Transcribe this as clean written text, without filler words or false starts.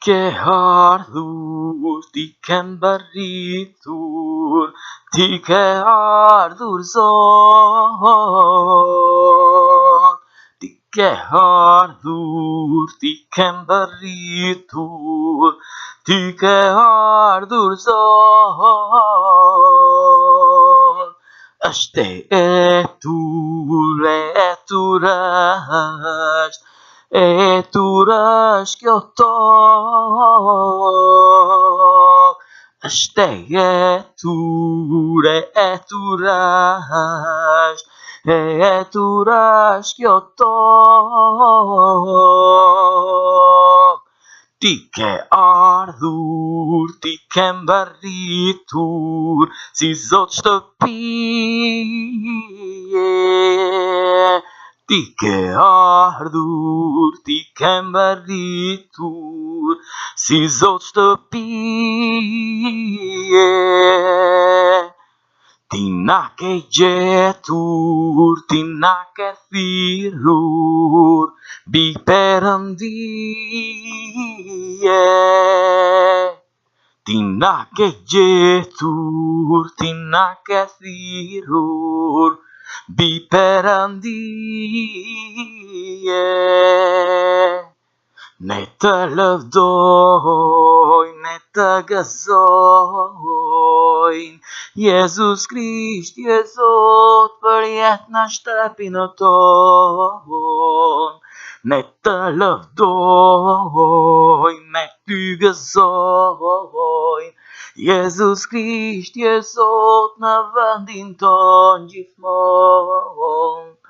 ke ardhur, ti ke mbërritur, ti ke ardhur Zot. Ti ke ardhur, ti ke mbërritur, ti ke ardhur Zot. Është e tur është kjo tokë. Është e tur është kjo tokë. Ti ke ardhur, ti ke mbërritur, si Zot shtëpie. Ti ke ardhur, ti ke mbërritur, si Zot shtëpie. Ti na ke gjetur, ti na ke thirrur, mbi Perëndie. Ti na ke gjetur, ti na ke thirrur, mbi Perëndie. Ne të lëvdojmë, ne të gëzojmë, Jezus Krisht je Zot, për jetë na shtëpi në tonë. Ne të lëvdojmë, ne ty gëzojmë, Jezus Krisht je Zot në vendin tonë gjithmonë.